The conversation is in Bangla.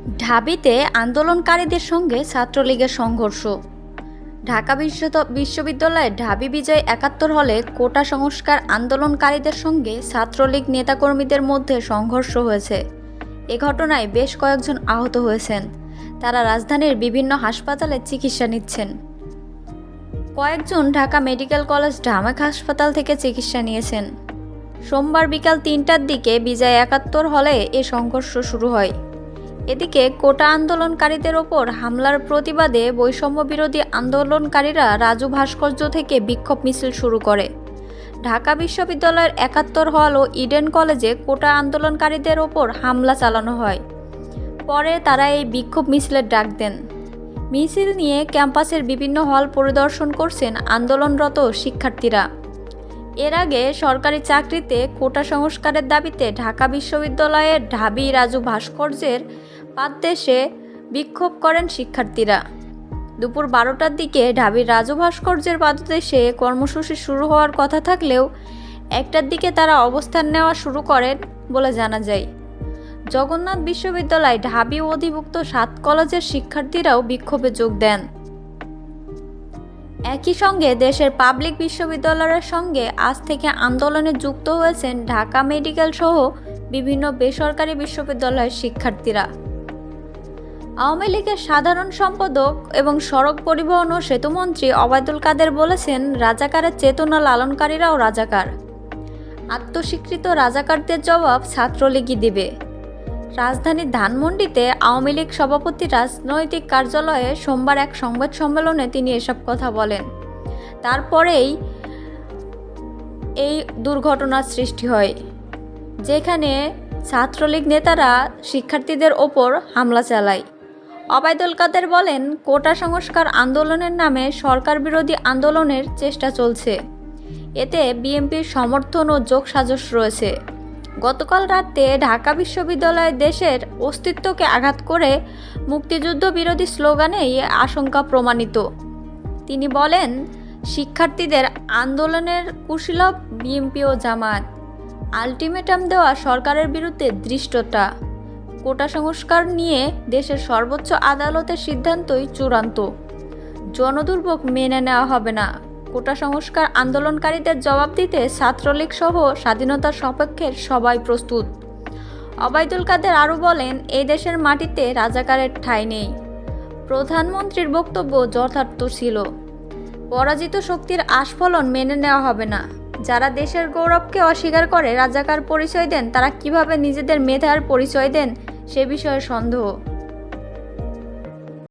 ঢাবিতে আন্দোলনকারীদের সঙ্গে ছাত্রলীগের সংঘর্ষ। ঢাকা বিশ্ববিদ্যালয়ের ঢাবি বিজয় ৭১ হলে কোটা সংস্কার আন্দোলনকারীদের সঙ্গে ছাত্রলীগ নেতাকর্মীদের মধ্যে সংঘর্ষ হয়েছে। এ ঘটনায় বেশ কয়েকজন আহত হয়েছেন। তারা রাজধানীর বিভিন্ন হাসপাতালে চিকিৎসা নিচ্ছেন। কয়েকজন ঢাকা মেডিকেল কলেজ ঢামেক হাসপাতাল থেকে চিকিৎসা নিয়েছেন। সোমবার বিকাল ৩টার দিকে বিজয় ৭১ হলে এ সংঘর্ষ শুরু হয়। এদিকে কোটা আন্দোলনকারীদের ওপর হামলার প্রতিবাদে বৈষম্য বিরোধী আন্দোলনকারীরা রাজু ভাস্কর্য থেকে বিক্ষোভ মিছিল শুরু করে। ঢাকা বিশ্ববিদ্যালয়ের ৭১ হল ও ইডেন কলেজে কোটা আন্দোলনকারীদের ওপর হামলা চালানো হয়। পরে তারা এই বিক্ষোভ মিছিলের ডাক দেন। মিছিল নিয়ে ক্যাম্পাসের বিভিন্ন হল পরিদর্শন করছেন আন্দোলনরত শিক্ষার্থীরা। এর আগে সরকারি চাকরিতে কোটা সংস্কারের দাবিতে ঢাকা বিশ্ববিদ্যালয়ের ঢাবি রাজু ভাস্কর্যের পাদদেশে বিক্ষোভ করেন শিক্ষার্থীরা। দুপুর ১২টার দিকে ঢাবির রাজু ভাস্কর্যের পাদদেশে কর্মসূচি শুরু হওয়ার কথা থাকলেও ১টার দিকে তারা অবস্থান নেওয়া শুরু করেন বলে জানা যায়। জগন্নাথ বিশ্ববিদ্যালয় ঢাবি অধিভুক্ত ৭ কলেজের শিক্ষার্থীরাও বিক্ষোভে যোগ দেন। একই সঙ্গে দেশের পাবলিক বিশ্ববিদ্যালয়ের সঙ্গে আজ থেকে আন্দোলনে যুক্ত হয়েছেন ঢাকা মেডিকেল সহ বিভিন্ন বেসরকারি বিশ্ববিদ্যালয়ের শিক্ষার্থীরা। আওয়ামী লীগের সাধারণ সম্পাদক এবং সড়ক পরিবহন ও সেতুমন্ত্রী ওবায়দুল কাদের বলেছেন, রাজাকারের চেতনা লালনকারীরাও রাজাকার। আত্মস্বীকৃত রাজাকারদের জবাব ছাত্রলীগই দিবে। রাজধানীর ধানমন্ডিতে আওয়ামী লীগ সভাপতি রাজনৈতিক কার্যালয়ে সোমবার এক সংবাদ সম্মেলনে তিনি এসব কথা বলেন। তারপরেই এই দুর্ঘটনার সৃষ্টি হয়, যেখানে ছাত্রলীগ নেতারা শিক্ষার্থীদের ওপর হামলা চালায়। ওবায়দুল কাদের বলেন, কোটা সংস্কার আন্দোলনের নামে সরকার বিরোধী আন্দোলনের চেষ্টা চলছে। এতে বিএনপির সমর্থন ও যোগসাজশ রয়েছে। গতকাল রাতে ঢাকা বিশ্ববিদ্যালয়ে দেশের অস্তিত্বকে আঘাত করে মুক্তিযুদ্ধ বিরোধী স্লোগানে এই আশঙ্কা প্রমাণিত। তিনি বলেন, শিক্ষার্থীদের আন্দোলনের কুশীলব বিএনপি ও জামায়াত। আলটিমেটাম দেওয়া সরকারের বিরুদ্ধে ধৃষ্টতা। কোটা সংস্কার নিয়ে দেশের সর্বোচ্চ আদালতের সিদ্ধান্তই চূড়ান্ত। জনদুর্ভোগ মেনে নেওয়া হবে না। কোটা সংস্কার আন্দোলনকারীদের জবাব দিতে ছাত্রলীগ সহ স্বাধীনতার সপক্ষের সবাই প্রস্তুত। ওবায়দুল কাদের আরও বলেন, এই দেশের মাটিতে রাজাকারের ঠাঁই নেই। প্রধানমন্ত্রীর বক্তব্য যথার্থ ছিল। পরাজিত শক্তির আস্ফলন মেনে নেওয়া হবে না। যারা দেশের গৌরবকে অস্বীকার করে রাজাকার পরিচয় দেন, তারা কিভাবে নিজেদের মেধার পরিচয় দেন সে বিষয়ে সন্দেহ।